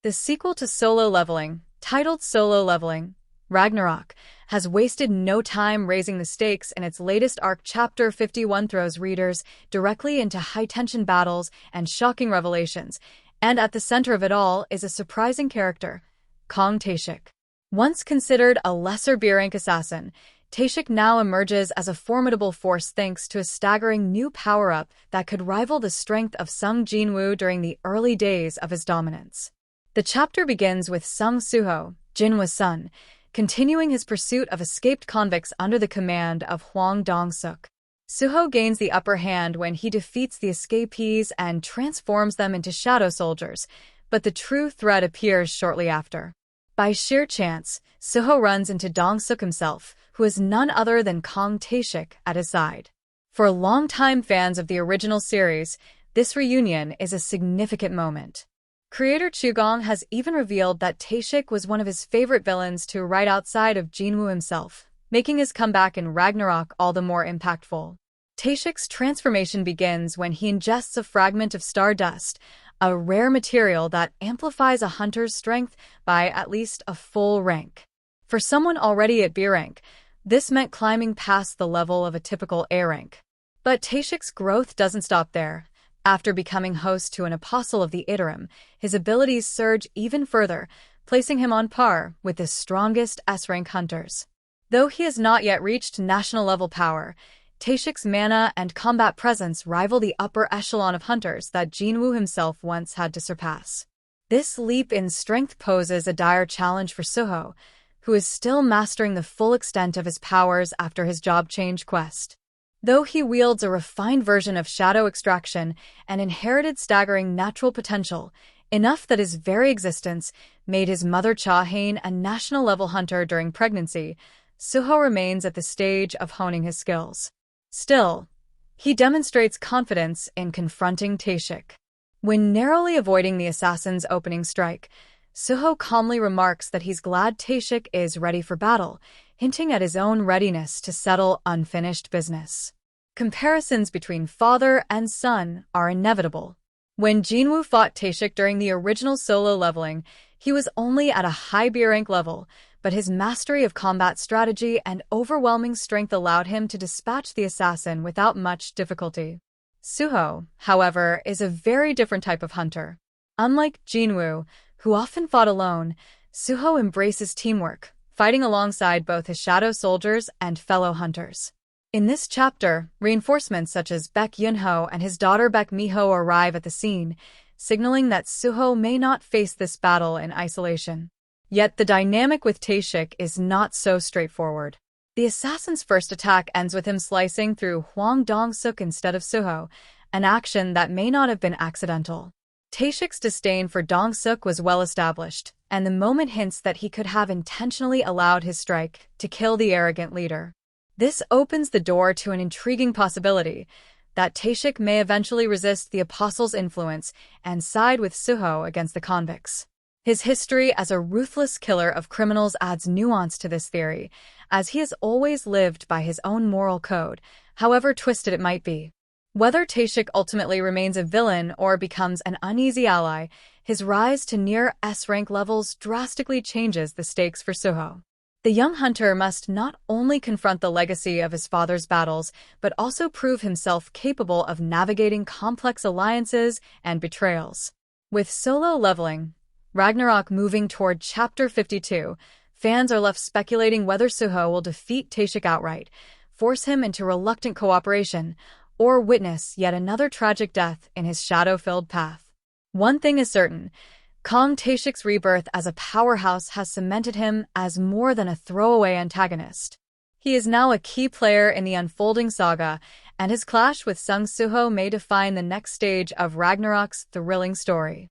The sequel to Solo Leveling, titled Solo Leveling, Ragnarok, has wasted no time raising the stakes in its latest arc. Chapter 51 throws readers directly into high-tension battles and shocking revelations, and at the center of it all is a surprising character, Kang Taeshik. Once considered a lesser B-rank assassin, Taeshik now emerges as a formidable force thanks to a staggering new power-up that could rival the strength of Sung Jinwoo during the early days of his dominance. The chapter begins with Sung Suho, Jinwoo's son, continuing his pursuit of escaped convicts under the command of Hwang Dong-suk. Suho gains the upper hand when he defeats the escapees and transforms them into shadow soldiers, but the true threat appears shortly after. By sheer chance, Suho runs into Dong-suk himself, who is none other than Kang Taeshik at his side. For longtime fans of the original series, this reunion is a significant moment. Creator Chugong has even revealed that Taeshik was one of his favorite villains to write outside of Jinwoo himself, making his comeback in Ragnarok all the more impactful. Taeshik's transformation begins when he ingests a fragment of stardust, a rare material that amplifies a hunter's strength by at least a full rank. For someone already at B rank, this meant climbing past the level of a typical A rank. But Taeshik's growth doesn't stop there. After becoming host to an apostle of the Iterum, his abilities surge even further, placing him on par with the strongest S-rank hunters. Though he has not yet reached national-level power, Taeshik's mana and combat presence rival the upper echelon of hunters that Jinwoo himself once had to surpass. This leap in strength poses a dire challenge for Suho, who is still mastering the full extent of his powers after his job change quest. Though he wields a refined version of shadow extraction and inherited staggering natural potential, enough that his very existence made his mother Cha-hain a national-level hunter during pregnancy, Suho remains at the stage of honing his skills. Still, he demonstrates confidence in confronting Taeshik. When narrowly avoiding the assassin's opening strike, Suho calmly remarks that he's glad Taeshik is ready for battle, hinting at his own readiness to settle unfinished business. Comparisons between father and son are inevitable. When Jinwoo fought Taeshik during the original Solo Leveling, he was only at a high B-rank level, but his mastery of combat strategy and overwhelming strength allowed him to dispatch the assassin without much difficulty. Suho, however, is a very different type of hunter. Unlike Jinwoo, who often fought alone, Suho embraces teamwork, fighting alongside both his shadow soldiers and fellow hunters. In this chapter, reinforcements such as Baek Yunho and his daughter Baek Miho arrive at the scene, signaling that Suho may not face this battle in isolation. Yet the dynamic with Taeshik is not so straightforward. The assassin's first attack ends with him slicing through Hwang Dong-suk instead of Suho, an action that may not have been accidental. Taeshik's disdain for Dong-suk was well established, and the moment hints that he could have intentionally allowed his strike to kill the arrogant leader. This opens the door to an intriguing possibility that Taeshik may eventually resist the apostle's influence and side with Suho against the convicts. His history as a ruthless killer of criminals adds nuance to this theory, as he has always lived by his own moral code, however twisted it might be. Whether Taeshik ultimately remains a villain or becomes an uneasy ally, his rise to near S-rank levels drastically changes the stakes for Suho. The young hunter must not only confront the legacy of his father's battles, but also prove himself capable of navigating complex alliances and betrayals. With Solo Leveling, Ragnarok moving toward Chapter 52, fans are left speculating whether Suho will defeat Taeshik outright, force him into reluctant cooperation, or witness yet another tragic death in his shadow-filled path. One thing is certain, Kang Taeshik's rebirth as a powerhouse has cemented him as more than a throwaway antagonist. He is now a key player in the unfolding saga, and his clash with Sung Suho may define the next stage of Ragnarok's thrilling story.